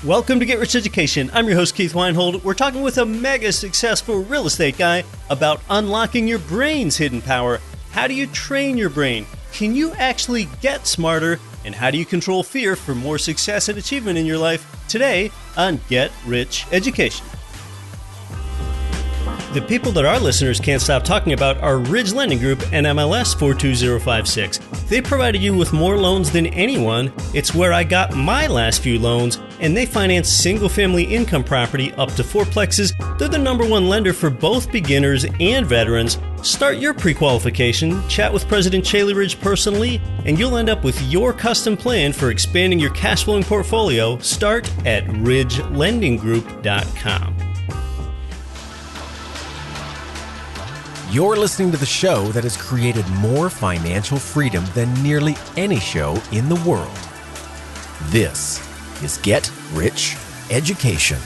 Welcome to Get Rich Education. I'm your host, Keith Weinhold. We're talking with a mega successful real estate guy about unlocking your brain's hidden power. How do you train your brain? Can you actually get smarter? And how do you control fear for more success and achievement in your life? Today on Get Rich Education. The people that our listeners can't stop talking about are Ridge Lending Group and MLS 42056. They provided you with more loans than anyone. It's where I got my last few loans, and they finance single-family income property up to four-plexes. They're the number one lender for both beginners and veterans. Start your pre-qualification, chat with President Chaley Ridge personally, and you'll end up with your custom plan for expanding your cash flowing portfolio. Start at ridgelendinggroup.com. You're listening to the show that has created more financial freedom than nearly any show in the world. This is Get Rich Education.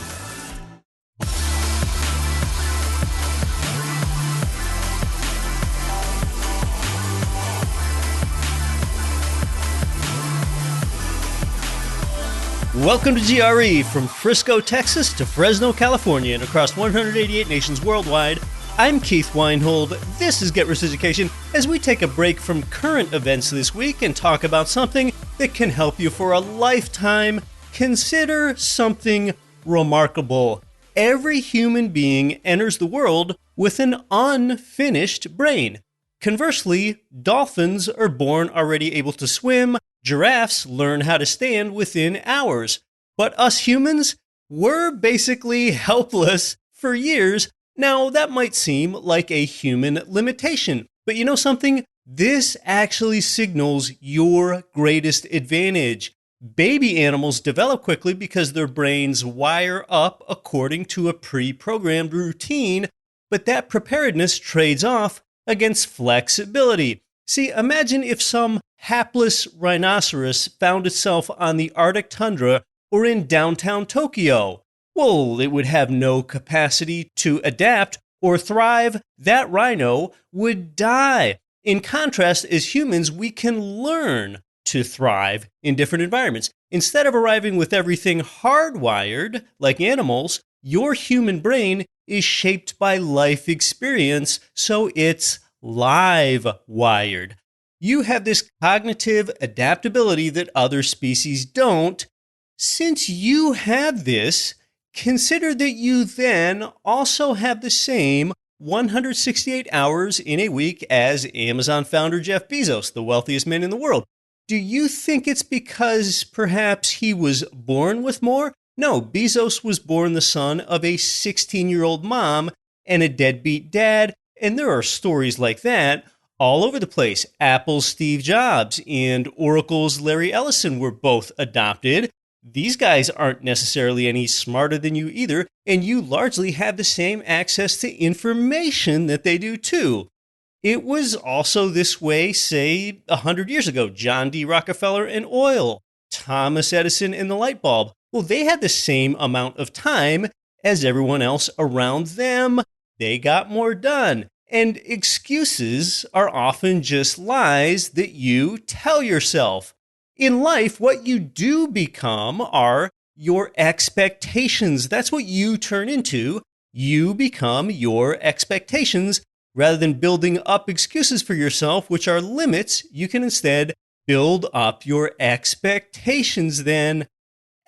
Welcome to GRE, from Frisco, Texas to Fresno, California, and across 188 nations worldwide. I'm Keith Weinhold. This is Get Rich Education, as we take a break from current events this week and talk about something that can help you for a lifetime. Consider something remarkable. Every human being enters the world with an unfinished brain. Conversely, dolphins are born already able to swim. Giraffes learn how to stand within hours. But us humans, we're basically helpless for years. Now, that might seem like a human limitation, but you know something? This actually signals your greatest advantage. Baby animals develop quickly because their brains wire up according to a pre-programmed routine, but that preparedness trades off against flexibility. See, imagine if some hapless rhinoceros found itself on the Arctic tundra or in downtown Tokyo. Well, it would have no capacity to adapt or thrive. That rhino would die. In contrast, as humans, we can learn to thrive in different environments. Instead of arriving with everything hardwired like animals, your human brain is shaped by life experience, so it's live wired. You have this cognitive adaptability that other species don't. Since you have this, consider that you then also have the same 168 hours in a week as Amazon founder Jeff Bezos, the wealthiest man in the world. Do you think it's because perhaps he was born with more? No, Bezos was born the son of a 16-year-old mom and a deadbeat dad, and there are stories like that all over the place. Apple's Steve Jobs and Oracle's Larry Ellison were both adopted. These guys aren't necessarily any smarter than you either, and you largely have the same access to information that they do too. It was also this way, say, 100 years ago. John D. Rockefeller and oil, Thomas Edison and the light bulb. Well, they had the same amount of time as everyone else around them. They got more done. And excuses are often just lies that you tell yourself. In life, what you do become are your expectations. That's what you turn into. You become your expectations. Rather than building up excuses for yourself, which are limits, you can instead build up your expectations then.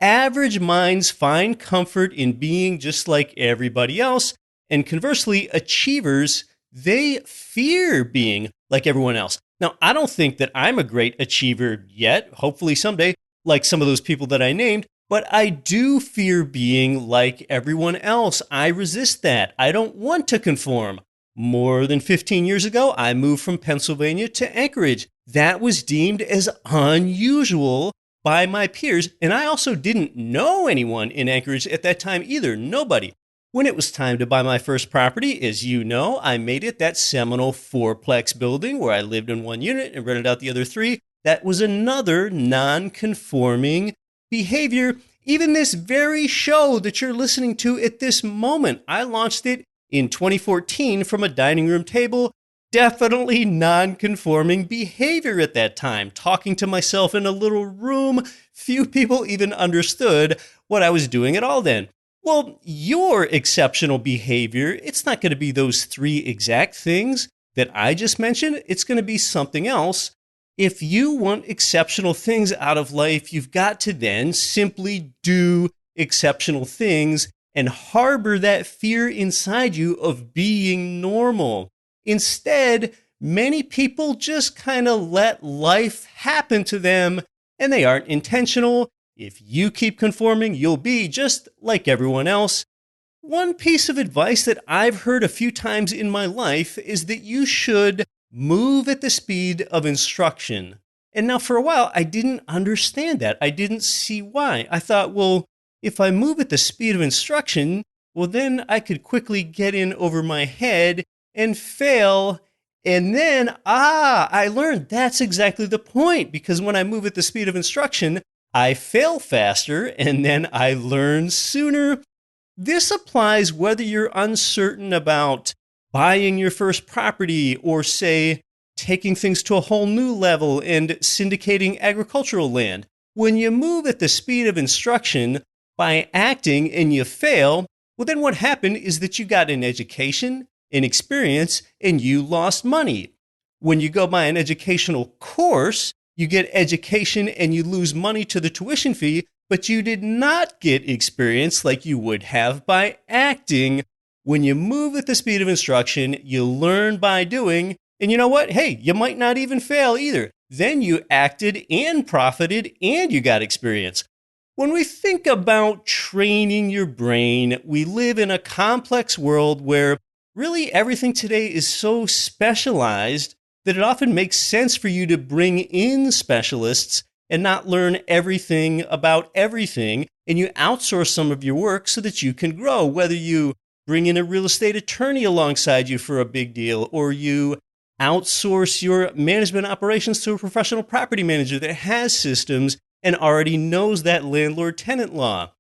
Average minds find comfort in being just like everybody else. And conversely, achievers, they fear being like everyone else. Now, I don't think that I'm a great achiever yet, hopefully someday, like some of those people that I named, but I do fear being like everyone else. I resist that. I don't want to conform. More than 15 years ago, I moved from Pennsylvania to Anchorage. That was deemed as unusual by my peers, and I also didn't know anyone in Anchorage at that time either, nobody. When it was time to buy my first property, as you know, I made it that seminal four-plex building where I lived in one unit and rented out the other three. That was another non-conforming behavior. Even this very show that you're listening to at this moment, I launched it in 2014 from a dining room table. Definitely non-conforming behavior at that time. Talking to myself in a little room. Few people even understood what I was doing at all then. Well, your exceptional behavior, it's not going to be those three exact things that I just mentioned. It's going to be something else. If you want exceptional things out of life, you've got to then simply do exceptional things and harbor that fear inside you of being normal. Instead, many people just kind of let life happen to them and they aren't intentional. If you keep conforming, you'll be just like everyone else. One piece of advice that I've heard a few times in my life is that you should move at the speed of instruction. And now for a while, I didn't understand that. I didn't see why. I thought, well, if I move at the speed of instruction, well, then I could quickly get in over my head and fail. And then, I learned that's exactly the point, because when I move at the speed of instruction, I fail faster and then I learn sooner. This applies whether you're uncertain about buying your first property or, say, taking things to a whole new level and syndicating agricultural land. When you move at the speed of instruction by acting and you fail, well, then what happened is that you got an education, an experience, and you lost money. When you go buy an educational course, you get education and you lose money to the tuition fee, but you did not get experience like you would have by acting. When you move at the speed of instruction, you learn by doing, and you know what? Hey, you might not even fail either. Then you acted and profited and you got experience. When we think about training your brain, we live in a complex world where really everything today is so specialized that it often makes sense for you to bring in specialists and not learn everything about everything. And you outsource some of your work so that you can grow, whether you bring in a real estate attorney alongside you for a big deal, or you outsource your management operations to a professional property manager that has systems and already knows that landlord-tenant law.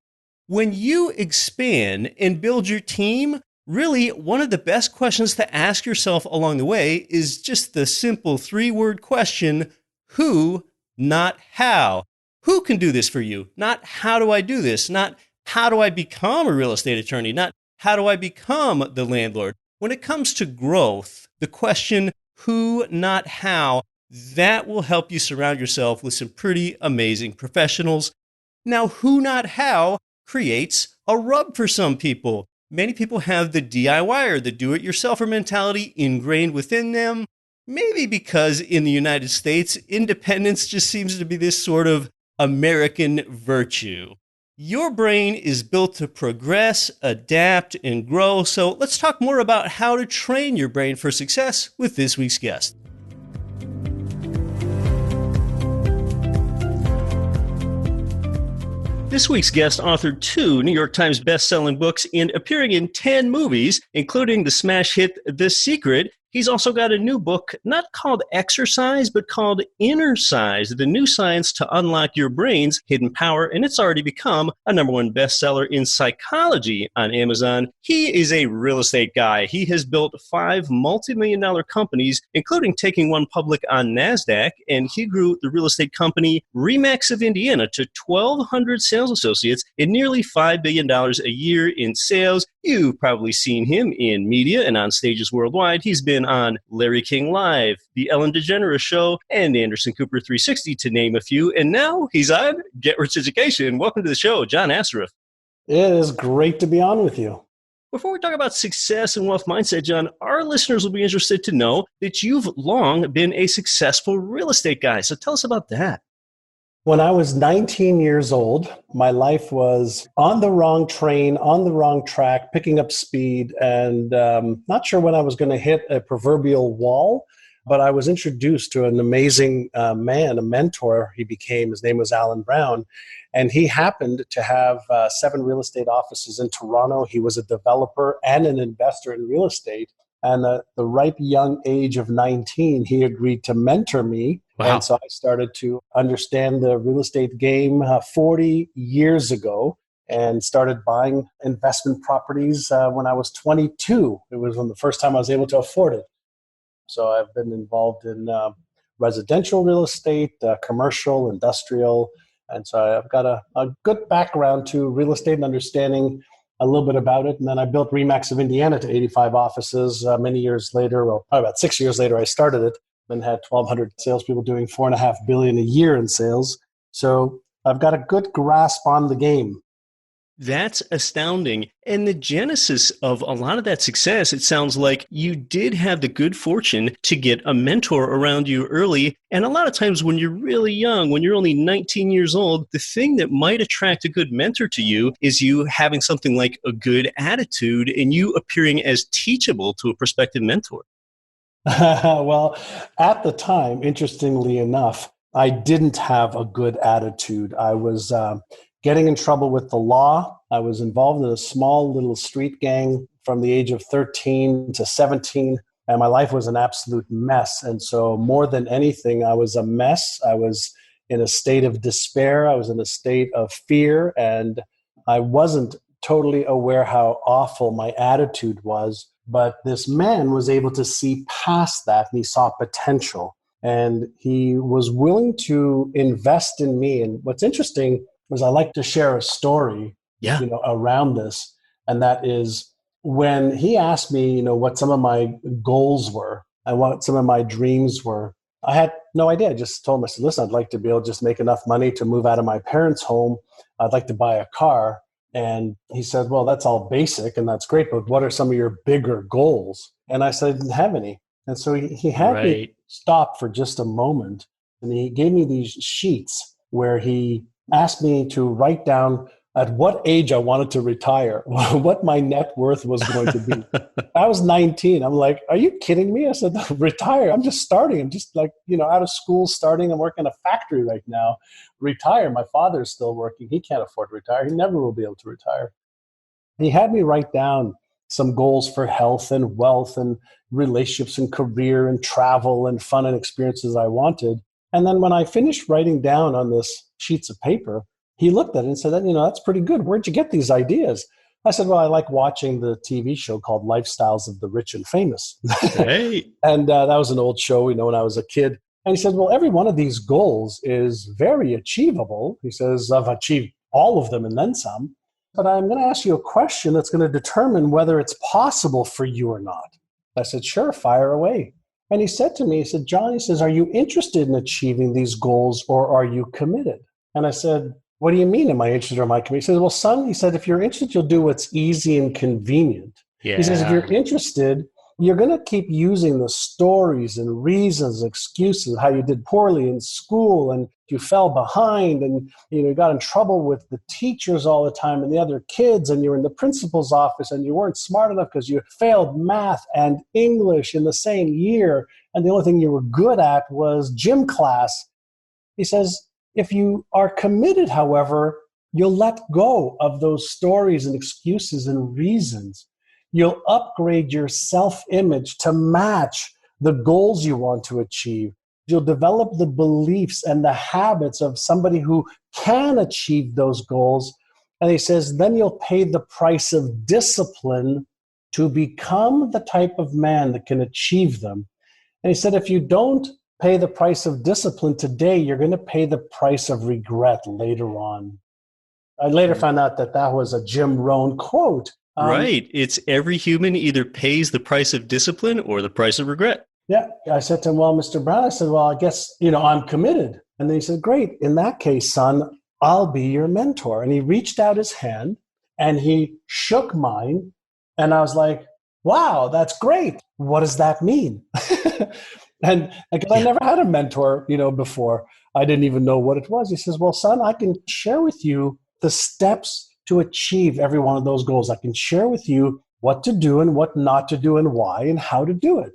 When you expand and build your team, really one of the best questions to ask yourself along the way is just the simple three-word question, who, not how. Who can do this for you? Not how do I do this? Not how do I become a real estate attorney? Not how do I become the landlord? When it comes to growth, the question who, not how, that will help you surround yourself with some pretty amazing professionals. Now, who, not how, creates a rub for some people. Many people have the DIYer, the do-it-yourselfer mentality ingrained within them. Maybe because in the United States, independence just seems to be this sort of American virtue. Your brain is built to progress, adapt, and grow. So let's talk more about how to train your brain for success with this week's guest. This week's guest authored 2 New York Times best-selling books and appearing in 10 movies, including the smash hit The Secret. He's also got a new book, not called Exercise, but called Inner Size, the new science to unlock your brain's hidden power, and it's already become a #1 bestseller in psychology on Amazon. He is a real estate guy. He has built 5 multi-million-dollar companies, including taking one public on NASDAQ, and he grew the real estate company Remax of Indiana to 1,200 sales associates and nearly $5 billion a year in sales. You've probably seen him in media and on stages worldwide. He's been on Larry King Live, The Ellen DeGeneres Show, and Anderson Cooper 360, to name a few. And now he's on Get Rich Education. Welcome to the show, John Assaraf. It is great to be on with you. Before we talk about success and wealth mindset, John, our listeners will be interested to know that you've long been a successful real estate guy. So tell us about that. When I was 19 years old, my life was on the wrong train, on the wrong track, picking up speed, and not sure when I was going to hit a proverbial wall, but I was introduced to an amazing man, a mentor he became. His name was Alan Brown, and he happened to have 7 real estate offices in Toronto. He was a developer and an investor in real estate. And at the ripe young age of 19, he agreed to mentor me. Wow. And so I started to understand the real estate game 40 years ago and started buying investment properties when I was 22. It was the first time I was able to afford it. So I've been involved in residential real estate, commercial, industrial, And so I've got a good background to real estate and understanding a little bit about it. And then I built RE/MAX of Indiana to 85 offices many years later. Well, probably about 6 years later, I started it and had 1,200 salespeople doing $4.5 billion a year in sales. So I've got a good grasp on the game. That's astounding. And the genesis of a lot of that success, it sounds like you did have the good fortune to get a mentor around you early. And a lot of times when you're really young, when you're only 19 years old, the thing that might attract a good mentor to you is you having something like a good attitude and you appearing as teachable to a prospective mentor. Well, at the time, interestingly enough, I didn't have a good attitude. I was getting in trouble with the law. I was involved in a small little street gang from the age of 13 to 17, and my life was an absolute mess. And so more than anything, I was a mess. I was in a state of despair. I was in a state of fear, and I wasn't totally aware how awful my attitude was. But this man was able to see past that, and he saw potential. And he was willing to invest in me. And what's interesting was I like to share a story, around this. And that is when he asked me, what some of my goals were and what some of my dreams were, I had no idea. I just told him, I said, listen, I'd like to be able to just make enough money to move out of my parents' home. I'd like to buy a car. And he said, well, that's all basic and that's great, but what are some of your bigger goals? And I said, I didn't have any. And so he had me stop for just a moment. And he gave me these sheets where he asked me to write down at what age I wanted to retire, what my net worth was going to be. I was 19. I'm like, are you kidding me? I said, retire. I'm just starting. I'm just like, out of school starting. I'm working in a factory right now. Retire. My father's still working. He can't afford to retire. He never will be able to retire. And he had me write down some goals for health and wealth and relationships and career and travel and fun and experiences I wanted. And then when I finished writing down on this sheets of paper, he looked at it and said, that's pretty good. Where'd you get these ideas? I said, well, I like watching the TV show called Lifestyles of the Rich and Famous. Hey. And that was an old show, when I was a kid. And he said, well, every one of these goals is very achievable. He says, I've achieved all of them and then some. But I'm going to ask you a question that's going to determine whether it's possible for you or not. I said, sure, fire away. And he said to me, he said, John, he says, are you interested in achieving these goals or are you committed? And I said, what do you mean, am I interested or am I committed? He said, well, son, he said, if you're interested, you'll do what's easy and convenient. Yeah. He says, if you're interested, you're going to keep using the stories and reasons, excuses, how you did poorly in school and you fell behind and you got in trouble with the teachers all the time and the other kids and you were in the principal's office and you weren't smart enough because you failed math and English in the same year and the only thing you were good at was gym class. He says, if you are committed, however, you'll let go of those stories and excuses and reasons. You'll upgrade your self-image to match the goals you want to achieve. You'll develop the beliefs and the habits of somebody who can achieve those goals. And he says, then you'll pay the price of discipline to become the type of man that can achieve them. And he said, if you don't pay the price of discipline today, you're going to pay the price of regret later on. I later found out that was a Jim Rohn quote. Right. It's every human either pays the price of discipline or the price of regret. Yeah. I said to him, well, Mr. Brown, I said, well, I guess, I'm committed. And then he said, great. In that case, son, I'll be your mentor. And he reached out his hand and he shook mine. And I was like, wow, that's great. What does that mean? And because I never had a mentor, before, I didn't even know what it was. He says, well, son, I can share with you the steps to achieve every one of those goals. I can share with you what to do and what not to do and why and how to do it.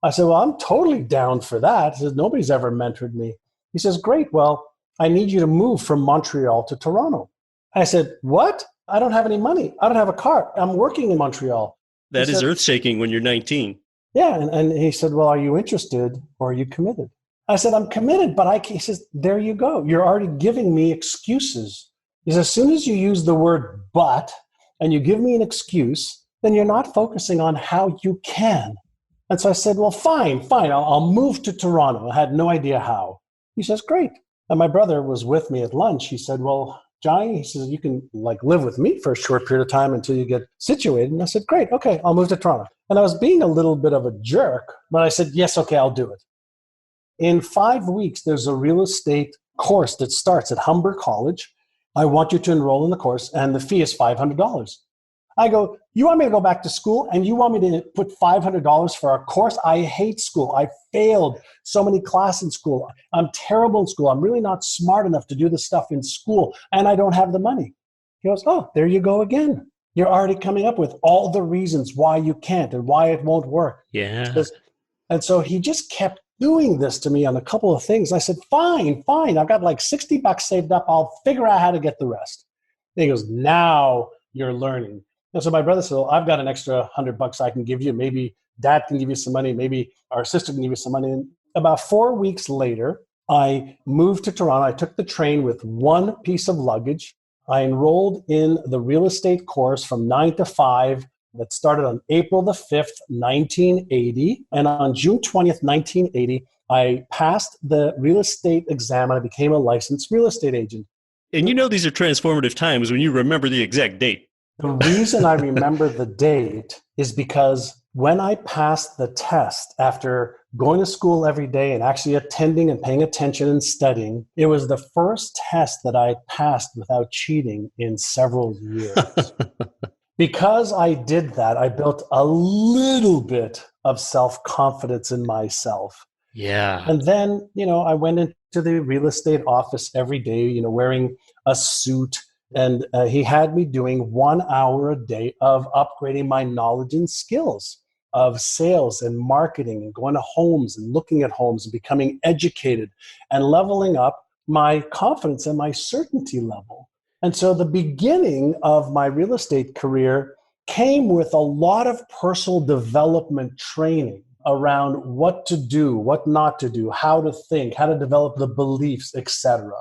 I said, well, I'm totally down for that. He says, nobody's ever mentored me. He says, great. Well, I need you to move from Montreal to Toronto. I said, what? I don't have any money. I don't have a car. I'm working in Montreal. That is earth-shaking when you're 19. Yeah. And he said, well, are you interested or are you committed? I said, I'm committed, but he says, there you go. You're already giving me excuses. He says, as soon as you use the word but and you give me an excuse, then you're not focusing on how you can. And so I said, well, fine. I'll move to Toronto. I had no idea how. He says, great. And my brother was with me at lunch. He said, well, Johnny, he says, you can live with me for a short period of time until you get situated. And I said, great. Okay, I'll move to Toronto. And I was being a little bit of a jerk, but I said, yes, okay, I'll do it. In 5 weeks, there's a real estate course that starts at Humber College. I want you to enroll in the course, and the fee is $500. I go, you want me to go back to school and you want me to put $500 for a course? I hate school. I failed so many classes in school. I'm terrible in school. I'm really not smart enough to do the stuff in school, and I don't have the money. He goes, oh, there you go again. You're already coming up with all the reasons why you can't and why it won't work. Yeah. And so he just kept doing this to me on a couple of things. I said, fine. I've got like $60 saved up. I'll figure out how to get the rest. And he goes, now you're learning. And so my brother said, well, I've got an extra $100 I can give you. Maybe dad can give you some money. Maybe our sister can give you some money. And about 4 weeks later, I moved to Toronto. I took the train with one piece of luggage. I enrolled in the real estate course from 9 to 5 that started on April the 5th, 1980. And on June 20th, 1980, I passed the real estate exam and I became a licensed real estate agent. And you know these are transformative times when you remember the exact date. The reason I remember the date is because when I passed the test after going to school every day and actually attending and paying attention and studying, it was the first test that I passed without cheating in several years. Because I did that, I built a little bit of self-confidence in myself. Yeah. And then, I went into the real estate office every day, wearing a suit. And he had me doing 1 hour a day of upgrading my knowledge and skills of sales and marketing and going to homes and looking at homes and becoming educated and leveling up my confidence and my certainty level. And so the beginning of my real estate career came with a lot of personal development training around what to do, what not to do, how to think, how to develop the beliefs, etc.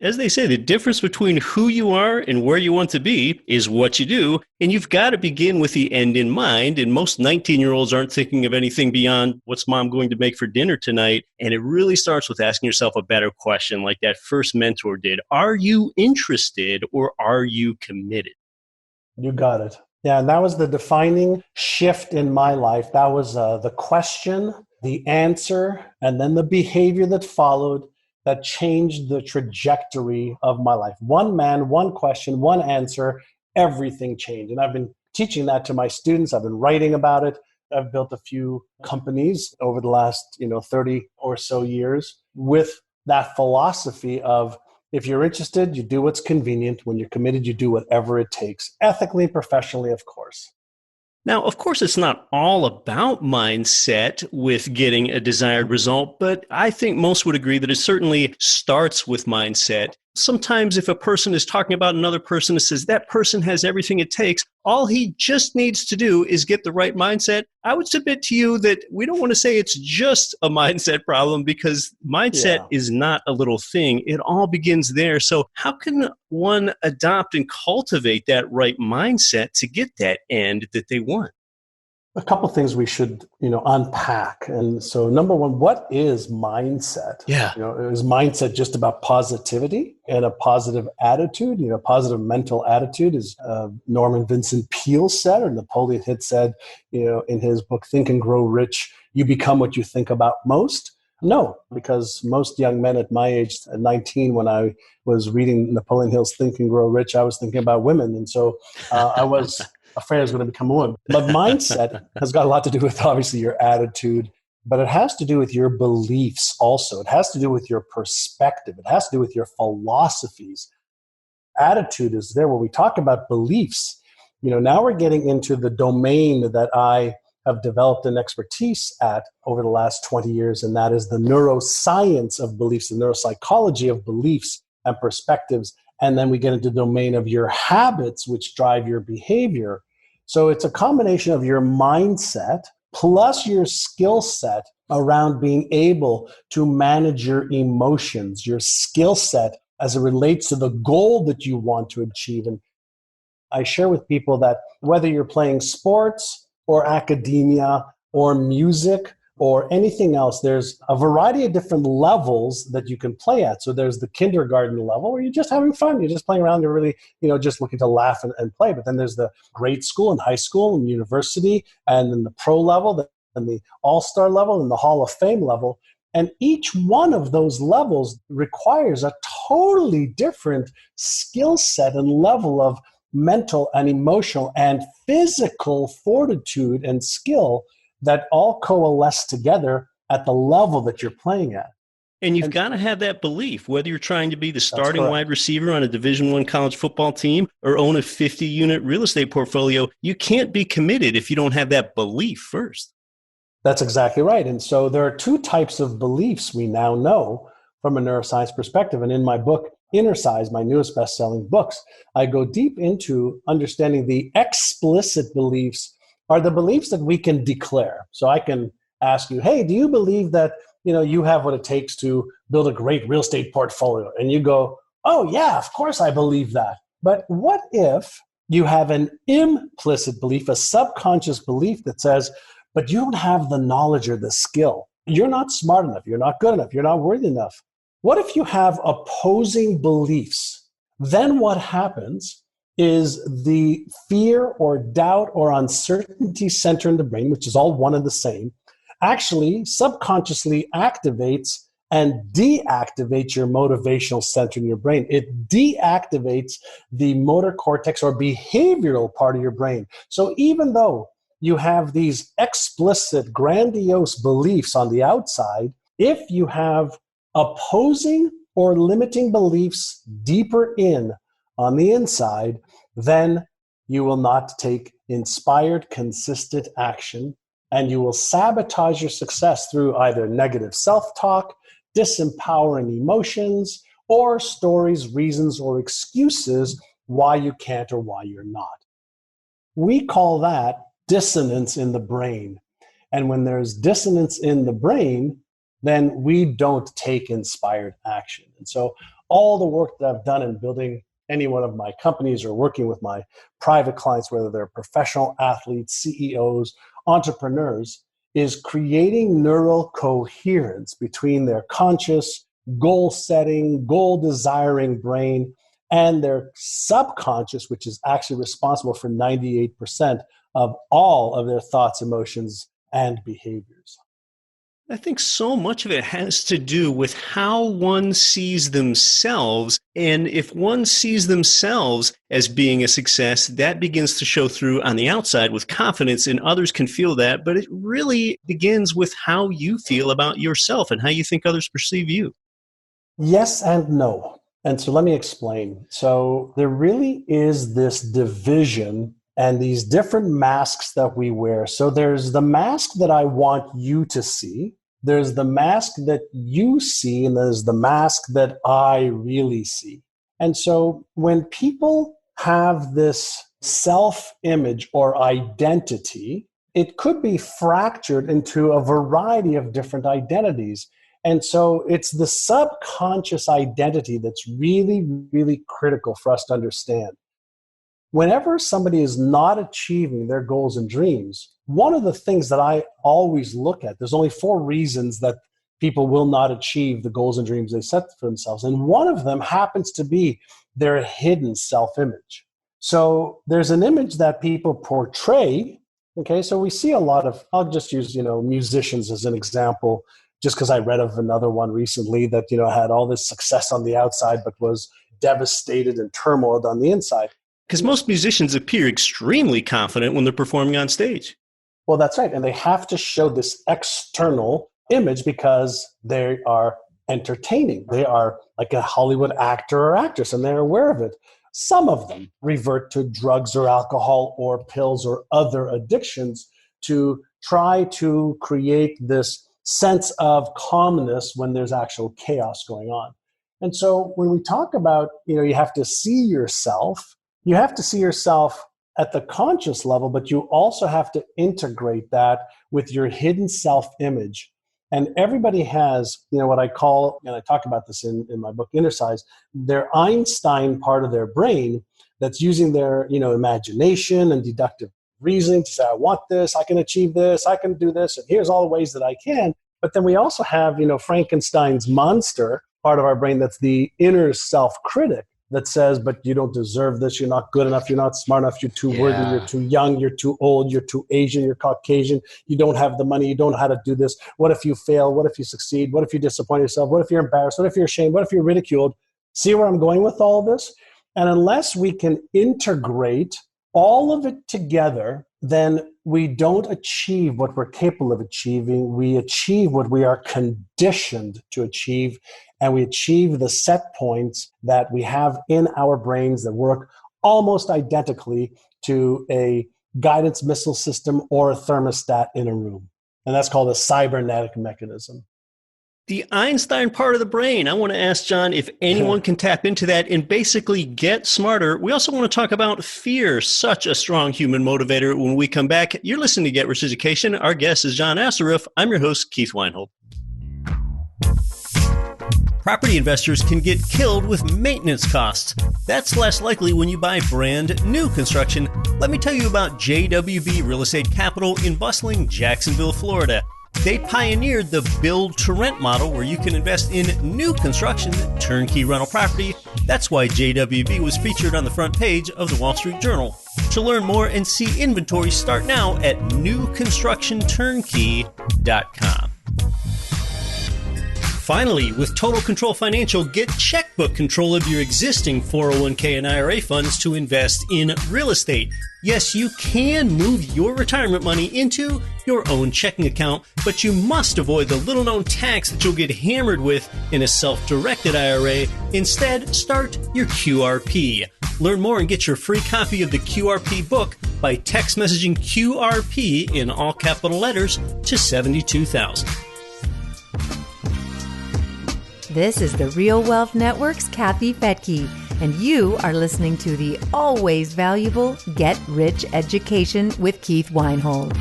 As they say, the difference between who you are and where you want to be is what you do. And you've got to begin with the end in mind. And most 19-year-olds aren't thinking of anything beyond what's mom going to make for dinner tonight. And it really starts with asking yourself a better question like that first mentor did. Are you interested or are you committed? You got it. Yeah, and that was the defining shift in my life. That was the question, the answer, and then the behavior that followed that changed the trajectory of my life. One man, one question, one answer, everything changed. And I've been teaching that to my students. I've been writing about it. I've built a few companies over the last 30 or so years with that philosophy of if you're interested, you do what's convenient. When you're committed, you do whatever it takes, ethically, professionally, of course. Now, of course, it's not all about mindset with getting a desired result, but I think most would agree that it certainly starts with mindset. Sometimes if a person is talking about another person and says that person has everything it takes, all he just needs to do is get the right mindset. I would submit to you that we don't want to say it's just a mindset problem because mindset is not a little thing. It all begins there. So how can one adopt and cultivate that right mindset to get that end that they want? A couple of things we should, unpack. And so number one, what is mindset? Yeah. Is mindset just about positivity and a positive attitude? Positive mental attitude is Norman Vincent Peale said, or Napoleon Hill said, in his book, Think and Grow Rich, you become what you think about most. No, because most young men at my age, at 19, when I was reading Napoleon Hill's Think and Grow Rich, I was thinking about women. And so I was afraid I was going to become a woman. But mindset has got a lot to do with, obviously, your attitude, but it has to do with your beliefs also. It has to do with your perspective. It has to do with your philosophies. Attitude is there where we talk about beliefs. Now we're getting into the domain that I have developed an expertise at over the last 20 years, and that is the neuroscience of beliefs, the neuropsychology of beliefs and perspectives. And then we get into the domain of your habits, which drive your behavior. So it's a combination of your mindset plus your skill set around being able to manage your emotions, your skill set as it relates to the goal that you want to achieve. And I share with people that whether you're playing sports or academia or music or anything else, there's a variety of different levels that you can play at. So there's the kindergarten level where you're just having fun. You're just playing around. You're really, just looking to laugh and play. But then there's the grade school and high school and university, and then the pro level, and the all-star level, and the Hall of Fame level. And each one of those levels requires a totally different skill set and level of mental and emotional and physical fortitude and skill that all coalesce together at the level that you're playing at. And you've got to have that belief, whether you're trying to be the starting wide receiver on a Division I college football team or own a 50-unit real estate portfolio. You can't be committed if you don't have that belief first. That's exactly right. And so there are two types of beliefs we now know from a neuroscience perspective. And in my book, Inner Size, my newest best-selling books, I go deep into understanding the explicit beliefs are the beliefs that we can declare. So I can ask you, hey, do you believe that you have what it takes to build a great real estate portfolio? And you go, oh yeah, of course I believe that. But what if you have an implicit belief, a subconscious belief that says, but you don't have the knowledge or the skill. You're not smart enough. You're not good enough. You're not worthy enough. What if you have opposing beliefs? Then what happens is the fear or doubt or uncertainty center in the brain, which is all one and the same, actually subconsciously activates and deactivates your motivational center in your brain. It deactivates the motor cortex or behavioral part of your brain. So even though you have these explicit, grandiose beliefs on the outside, if you have opposing or limiting beliefs deeper in on the inside, then you will not take inspired, consistent action, and you will sabotage your success through either negative self-talk, disempowering emotions, or stories, reasons, or excuses why you can't or why you're not. We call that dissonance in the brain. And when there's dissonance in the brain, then we don't take inspired action. And so all the work that I've done in building any one of my companies or working with my private clients, whether they're professional athletes, CEOs, entrepreneurs, is creating neural coherence between their conscious, goal-setting, goal-desiring brain and their subconscious, which is actually responsible for 98% of all of their thoughts, emotions, and behaviors. I think so much of it has to do with how one sees themselves. And if one sees themselves as being a success, that begins to show through on the outside with confidence, and others can feel that. But it really begins with how you feel about yourself and how you think others perceive you. Yes and no. And so let me explain. So there really is this division and these different masks that we wear. So there's the mask that I want you to see. There's the mask that you see, and there's the mask that I really see. And so when people have this self-image or identity, it could be fractured into a variety of different identities. And so it's the subconscious identity that's really, really critical for us to understand. Whenever somebody is not achieving their goals and dreams, one of the things that I always look at, there's only 4 reasons that people will not achieve the goals and dreams they set for themselves. And one of them happens to be their hidden self-image. So there's an image that people portray. Okay, so we see a lot of, I'll just use, musicians as an example, just because I read of another one recently that, had all this success on the outside, but was devastated and turmoiled on the inside. Because most musicians appear extremely confident when they're performing on stage. Well, that's right. And they have to show this external image because they are entertaining. They are like a Hollywood actor or actress, and they're aware of it. Some of them revert to drugs or alcohol or pills or other addictions to try to create this sense of calmness when there's actual chaos going on. And so when we talk about, you have to see yourself, you have to see yourself at the conscious level, but you also have to integrate that with your hidden self-image. And everybody has, what I call, and I talk about this in my book, Inner Size, their Einstein part of their brain that's using their, imagination and deductive reasoning to say, I want this, I can achieve this, I can do this, and here's all the ways that I can. But then we also have, Frankenstein's monster, part of our brain that's the inner self-critic that says, but you don't deserve this, you're not good enough, you're not smart enough, you're too worthy, you're too young, you're too old, you're too Asian, you're Caucasian, you don't have the money, you don't know how to do this. What if you fail? What if you succeed? What if you disappoint yourself? What if you're embarrassed? What if you're ashamed? What if you're ridiculed? See where I'm going with all of this? And unless we can integrate all of it together, then we don't achieve what we're capable of achieving. We achieve what we are conditioned to achieve, and we achieve the set points that we have in our brains that work almost identically to a guidance missile system or a thermostat in a room. And that's called a cybernetic mechanism. The Einstein part of the brain. I want to ask John if anyone can tap into that and basically get smarter. We also want to talk about fear, such a strong human motivator. When we come back, you're listening to Get Rich Education. Our guest is John Assaraf. I'm your host, Keith Weinhold. Property investors can get killed with maintenance costs. That's less likely when you buy brand new construction. Let me tell you about JWB Real Estate Capital in bustling Jacksonville, Florida. They pioneered the build-to-rent model where you can invest in new construction, turnkey rental property. That's why JWB was featured on the front page of the Wall Street Journal. To learn more and see inventory, start now at newconstructionturnkey.com. Finally, with Total Control Financial, get checkbook control of your existing 401k and IRA funds to invest in real estate. Yes, you can move your retirement money into your own checking account, but you must avoid the little-known tax that you'll get hammered with in a self-directed IRA. Instead, start your QRP. Learn more and get your free copy of the QRP book by text messaging QRP in all capital letters to 72,000. This is the Real Wealth Network's Kathy Fettke, and you are listening to the always valuable Get Rich Education with Keith Weinhold.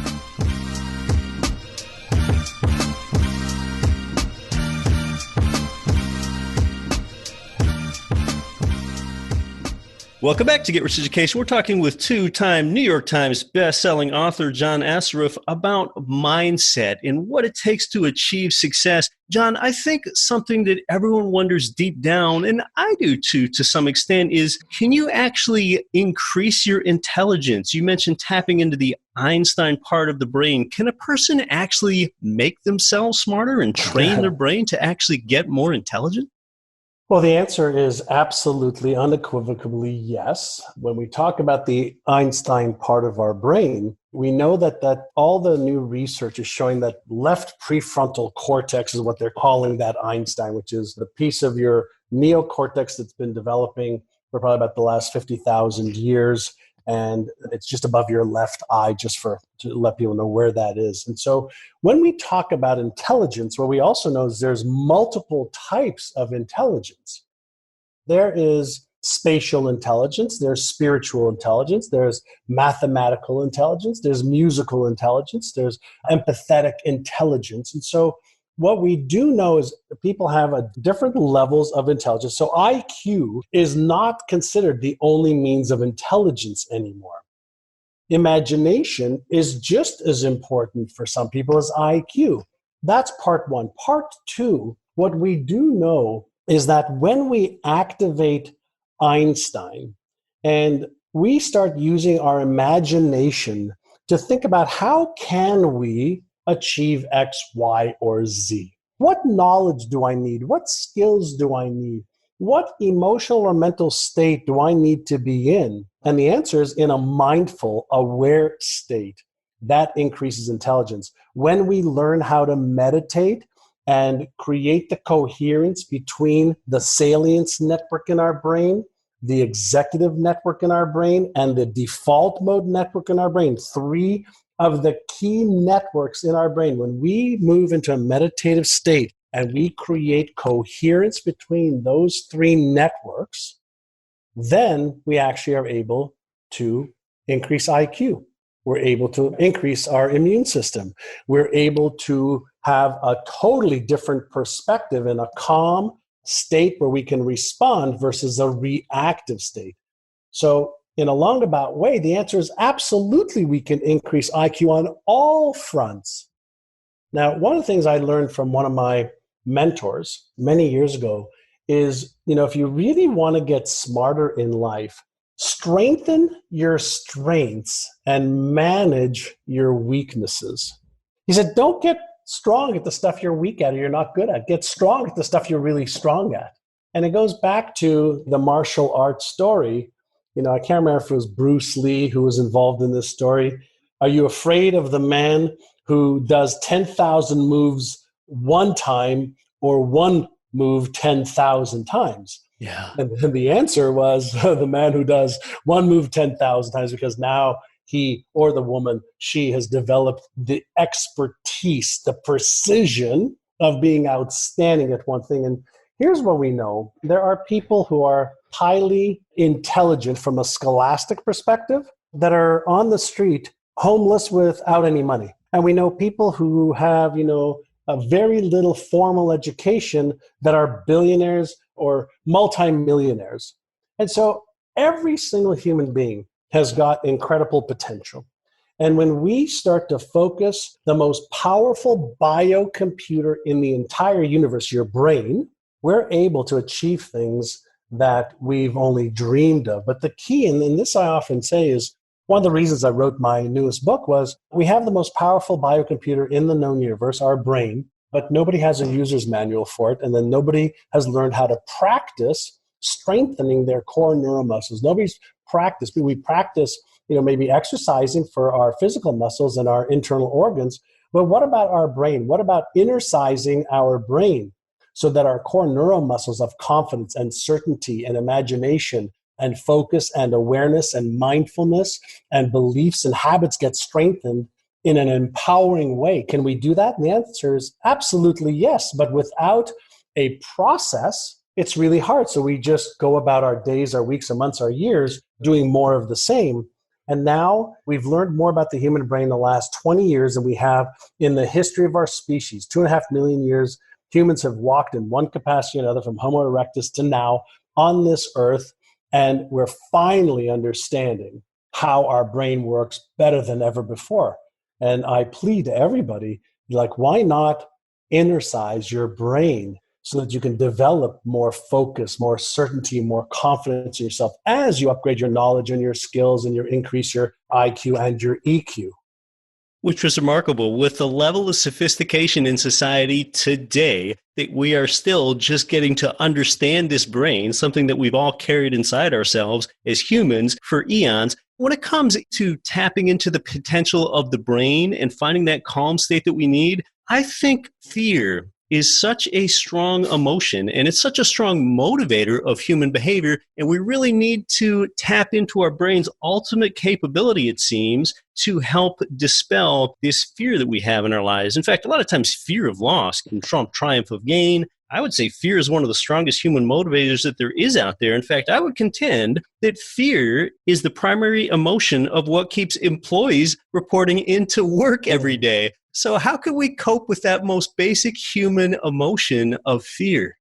Welcome back to Get Rich Education. We're talking with two-time New York Times best-selling author John Assaraf about mindset and what it takes to achieve success. John, I think something that everyone wonders deep down, and I do too to some extent, is can you actually increase your intelligence? You mentioned tapping into the Einstein part of the brain. Can a person actually make themselves smarter and train their brain to actually get more intelligent? Well, the answer is absolutely, unequivocally yes. When we talk about the Einstein part of our brain, we know that all the new research is showing that left prefrontal cortex is what they're calling that Einstein, which is the piece of your neocortex that's been developing for probably about the last 50,000 years. And it's just above your left eye, to let people know where that is. And so when we talk about intelligence, what we also know is there's multiple types of intelligence. There is spatial intelligence, there's spiritual intelligence, there's mathematical intelligence, there's musical intelligence, there's empathetic intelligence. And so what we do know is people have different levels of intelligence. So IQ is not considered the only means of intelligence anymore. Imagination is just as important for some people as IQ. That's part one. Part two, what we do know is that when we activate Einstein and we start using our imagination to think about how can we achieve X, Y, or Z. What knowledge do I need? What skills do I need? What emotional or mental state do I need to be in? And the answer is in a mindful, aware state. That increases intelligence. When we learn how to meditate and create the coherence between the salience network in our brain, the executive network in our brain, and the default mode network in our brain, three of the key networks in our brain, when we move into a meditative state and we create coherence between those three networks, then we actually are able to increase IQ. We're able to increase our immune system. We're able to have a totally different perspective in a calm state where we can respond versus a reactive state. So in a roundabout way, the answer is absolutely we can increase IQ on all fronts. Now, one of the things I learned from one of my mentors many years ago is, if you really want to get smarter in life, strengthen your strengths and manage your weaknesses. He said, don't get strong at the stuff you're weak at or you're not good at. Get strong at the stuff you're really strong at. And it goes back to the martial arts story. I can't remember if it was Bruce Lee who was involved in this story. Are you afraid of the man who does 10,000 moves one time or one move 10,000 times? Yeah. And the answer was the man who does one move 10,000 times, because now he or the woman, she has developed the expertise, the precision of being outstanding at one thing. And here's what we know. There are people who are highly intelligent from a scholastic perspective that are on the street homeless without any money. And we know people who have, a very little formal education that are billionaires or multimillionaires. And so every single human being has got incredible potential. And when we start to focus the most powerful biocomputer in the entire universe, your brain, we're able to achieve things that we've only dreamed of. But the key, and this I often say, is one of the reasons I wrote my newest book was we have the most powerful biocomputer in the known universe, our brain, but nobody has a user's manual for it. And then nobody has learned how to practice strengthening their core neuromuscles. Nobody's practiced. We practice, maybe exercising for our physical muscles and our internal organs. But what about our brain? What about innercising our brain so that our core neuromuscles of confidence and certainty and imagination and focus and awareness and mindfulness and beliefs and habits get strengthened in an empowering way? Can we do that? And the answer is absolutely yes. But without a process, it's really hard. So we just go about our days, our weeks, our months, our years doing more of the same. And now we've learned more about the human brain in the last 20 years than we have in the history of our species. 2.5 million years, humans have walked in one capacity or another from Homo erectus to now on this earth. And we're finally understanding how our brain works better than ever before. And I plead to everybody, why not innercise your brain so that you can develop more focus, more certainty, more confidence in yourself as you upgrade your knowledge and your skills and you increase your IQ and your EQ. Which was remarkable with the level of sophistication in society today that we are still just getting to understand this brain, something that we've all carried inside ourselves as humans for eons. When it comes to tapping into the potential of the brain and finding that calm state that we need, I think fear is such a strong emotion and it's such a strong motivator of human behavior. And we really need to tap into our brain's ultimate capability, it seems, to help dispel this fear that we have in our lives. In fact, a lot of times fear of loss can trump triumph of gain. I would say fear is one of the strongest human motivators that there is out there. In fact, I would contend that fear is the primary emotion of what keeps employees reporting into work every day. So how can we cope with that most basic human emotion of fear?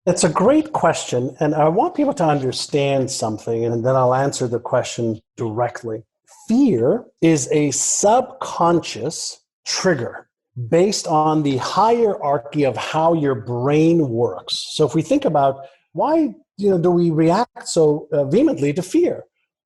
It's a great question, and I want people to understand something, and then I'll answer the question directly. Fear is a subconscious trigger based on the hierarchy of how your brain works. So if we think about why do we react so vehemently to fear?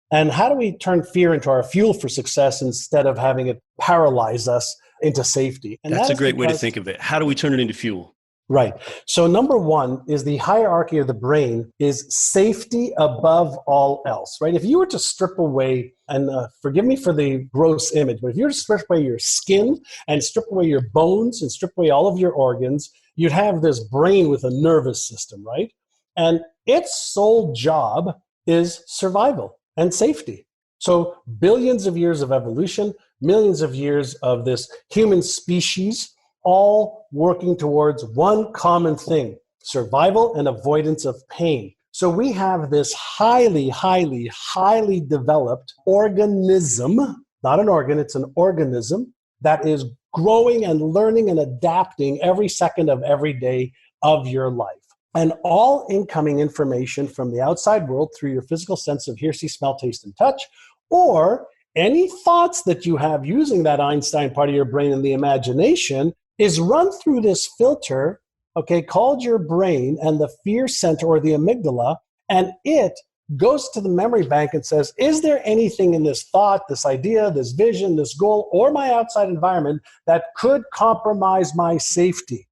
And how do we turn fear into our fuel for success instead of having it paralyze us into safety? And that's a great way to think of it. How do we turn it into fuel? Right. So number one is the hierarchy of the brain is safety above all else, right? If you were to strip away, and forgive me for the gross image, but if you were to strip away your skin and strip away your bones and strip away all of your organs, you'd have this brain with a nervous system, right? And its sole job is survival and safety. So billions of years of evolution, millions of years of this human species, all working towards one common thing, survival and avoidance of pain. So we have this highly, highly, highly developed organism, not an organ, it's an organism that is growing and learning and adapting every second of every day of your life. And all incoming information from the outside world through your physical sense of hear, see, smell, taste, and touch, or any thoughts that you have using that Einstein part of your brain and the imagination is run through this filter, okay, called your brain and the fear center or the amygdala, and it goes to the memory bank and says, is there anything in this thought, this idea, this vision, this goal, or my outside environment that could compromise my safety?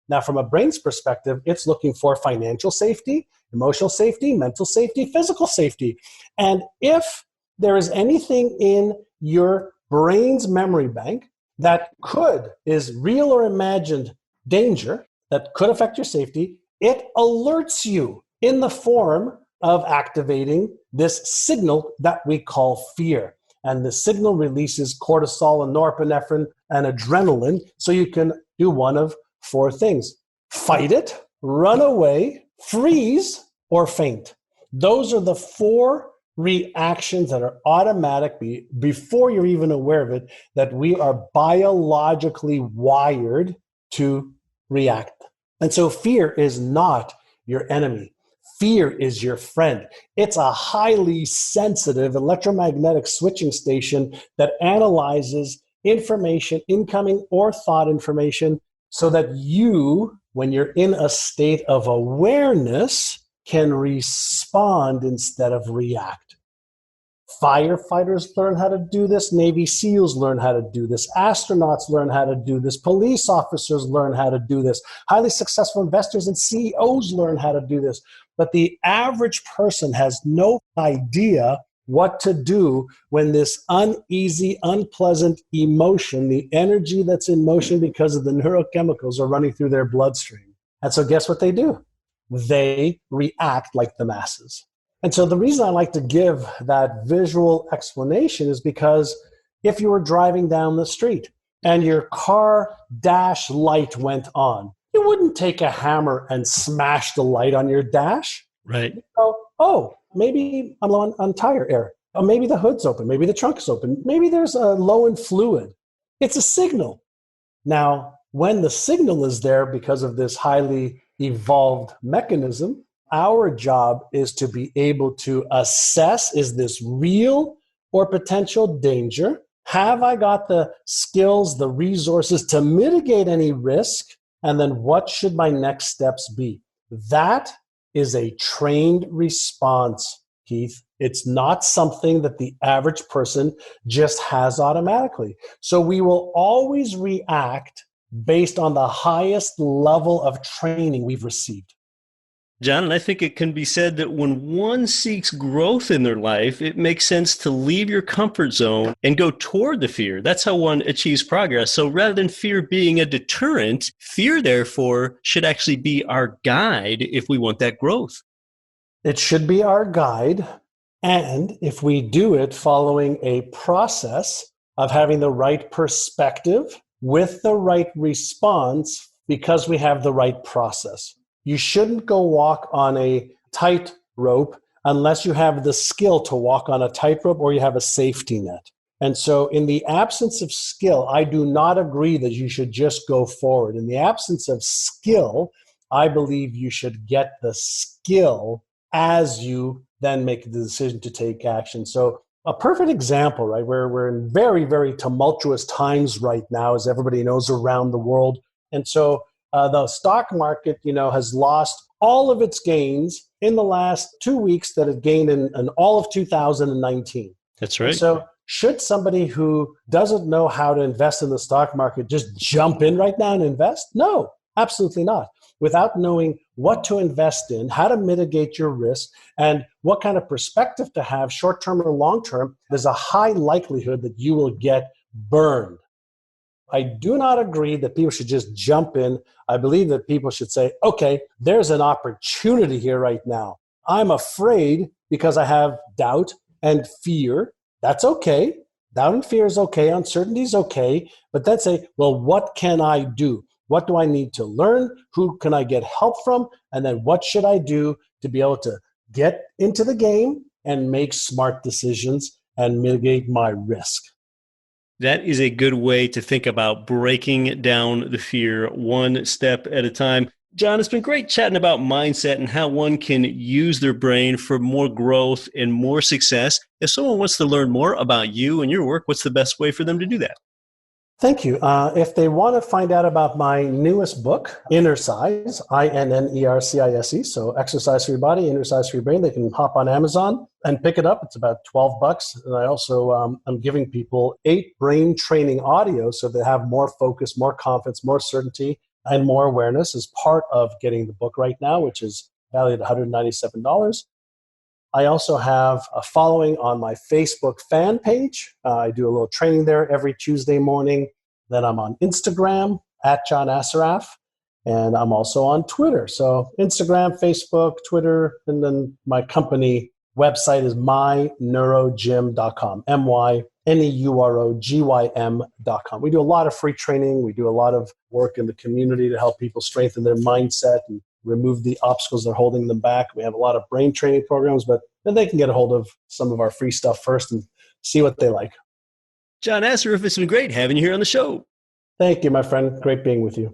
Now, from a brain's perspective, it's looking for financial safety, emotional safety, mental safety, physical safety. And if there is anything in your brain's memory bank that is real or imagined danger, that could affect your safety, it alerts you in the form of activating this signal that we call fear. And the signal releases cortisol and norepinephrine and adrenaline, so you can do one of four things: fight it, run away, freeze, or faint. Those are the four reactions that are automatic before you're even aware of it, that we are biologically wired to react. And so fear is not your enemy. Fear is your friend. It's a highly sensitive electromagnetic switching station that analyzes information, incoming or thought information, so that you, when you're in a state of awareness, can respond instead of react. Firefighters learn how to do this. Navy SEALs learn how to do this. Astronauts learn how to do this. Police officers learn how to do this. Highly successful investors and CEOs learn how to do this. But the average person has no idea what to do when this uneasy, unpleasant emotion, the energy that's in motion because of the neurochemicals, are running through their bloodstream. And so guess what they do? They react like the masses. And so the reason I like to give that visual explanation is because if you were driving down the street and your car dash light went on, you wouldn't take a hammer and smash the light on your dash. Right. Oh, maybe I'm low on tire air. Or maybe the hood's open. Maybe the trunk is open. Maybe there's a low in fluid. It's a signal. Now, when the signal is there because of this highly evolved mechanism, our job is to be able to assess, is this real or potential danger? Have I got the skills, the resources to mitigate any risk? And then what should my next steps be? That is a trained response, Keith. It's not something that the average person just has automatically. So we will always react based on the highest level of training we've received. John, and I think it can be said that when one seeks growth in their life, it makes sense to leave your comfort zone and go toward the fear. That's how one achieves progress. So rather than fear being a deterrent, fear, therefore, should actually be our guide if we want that growth. It should be our guide. And if we do it following a process of having the right perspective with the right response, because we have the right process. You shouldn't go walk on a tightrope unless you have the skill to walk on a tightrope or you have a safety net. And so in the absence of skill, I do not agree that you should just go forward. In the absence of skill, I believe you should get the skill as you then make the decision to take action. So a perfect example, right, where we're in very, very tumultuous times right now, as everybody knows, around the world. And so the stock market, has lost all of its gains in the last 2 weeks that it gained in all of 2019. That's right. And so should somebody who doesn't know how to invest in the stock market just jump in right now and invest? No, absolutely not. Without knowing what to invest in, how to mitigate your risk, and what kind of perspective to have, short-term or long-term, there's a high likelihood that you will get burned. I do not agree that people should just jump in. I believe that people should say, okay, there's an opportunity here right now. I'm afraid because I have doubt and fear. That's okay. Doubt and fear is okay. Uncertainty is okay. But then say, well, what can I do? What do I need to learn? Who can I get help from? And then what should I do to be able to get into the game and make smart decisions and mitigate my risk? That is a good way to think about breaking down the fear one step at a time. John, it's been great chatting about mindset and how one can use their brain for more growth and more success. If someone wants to learn more about you and your work, what's the best way for them to do that? Thank you. If they want to find out about my newest book, Inner Size, INNERCISE, so Exercise for Your Body, Inner Size for Your Brain, they can hop on Amazon and pick it up. It's about $12. And I also am giving people 8 brain training audios so they have more focus, more confidence, more certainty, and more awareness as part of getting the book right now, which is valued at $197. I also have a following on my Facebook fan page. I do a little training there every Tuesday morning. Then I'm on Instagram at John Assaraf, and I'm also on Twitter. So Instagram, Facebook, Twitter, and then my company website is myneurogym.com, MYNEUROGYM.com. We do a lot of free training. We do a lot of work in the community to help people strengthen their mindset and remove the obstacles that are holding them back. We have a lot of brain training programs, but then they can get a hold of some of our free stuff first and see what they like. John Assaraf, it's been great having you here on the show. Thank you, my friend. Great being with you.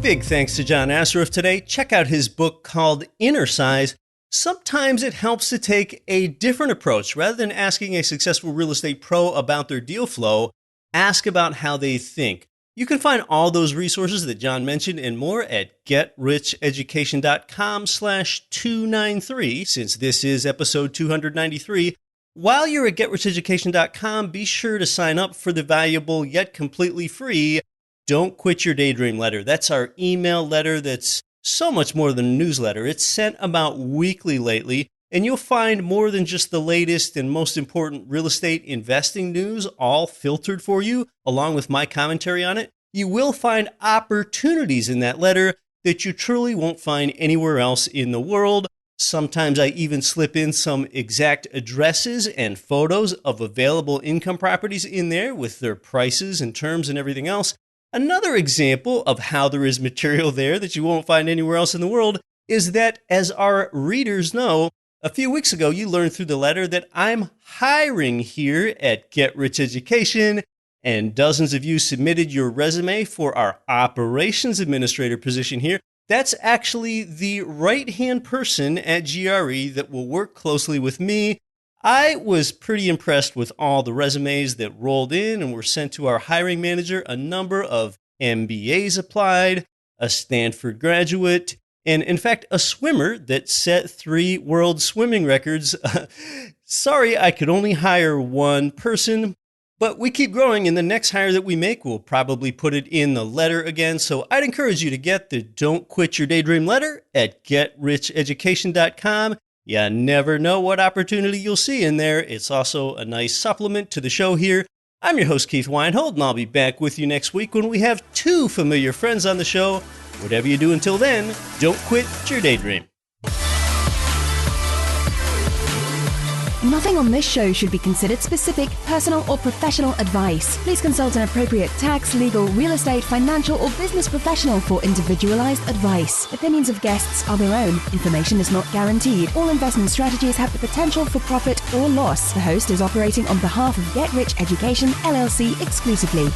Big thanks to John Assaraf today. Check out his book called Inner Size. Sometimes it helps to take a different approach. Rather than asking a successful real estate pro about their deal flow, ask about how they think. You can find all those resources that John mentioned and more at getricheducation.com/293, since this is episode 293. While you're at getricheducation.com, be sure to sign up for the valuable yet completely free Don't Quit Your Daydream letter. That's our email letter that's so much more than a newsletter. It's sent about weekly lately. And you'll find more than just the latest and most important real estate investing news, all filtered for you, along with my commentary on it. You will find opportunities in that letter that you truly won't find anywhere else in the world. Sometimes I even slip in some exact addresses and photos of available income properties in there with their prices and terms and everything else. Another example of how there is material there that you won't find anywhere else in the world is that, as our readers know, a few weeks ago, you learned through the letter that I'm hiring here at Get Rich Education, and dozens of you submitted your resume for our operations administrator position here. That's actually the right-hand person at GRE that will work closely with me. I was pretty impressed with all the resumes that rolled in and were sent to our hiring manager. A number of MBAs applied, a Stanford graduate, and in fact, a swimmer that set 3 world swimming records. Sorry, I could only hire one person, but we keep growing, and the next hire that we make, we'll probably put it in the letter again. So I'd encourage you to get the Don't Quit Your Daydream letter at getricheducation.com. You never know what opportunity you'll see in there. It's also a nice supplement to the show here. I'm your host, Keith Weinhold, and I'll be back with you next week when we have 2 familiar friends on the show. Whatever you do until then, don't quit your daydream. Nothing on this show should be considered specific, personal, or professional advice. Please consult an appropriate tax, legal, real estate, financial, or business professional for individualized advice. Opinions of guests are their own. Information is not guaranteed. All investment strategies have the potential for profit or loss. The host is operating on behalf of Get Rich Education, LLC exclusively.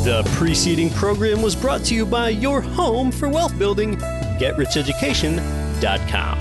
The preceding program was brought to you by your home for wealth building, GetRichEducation.com.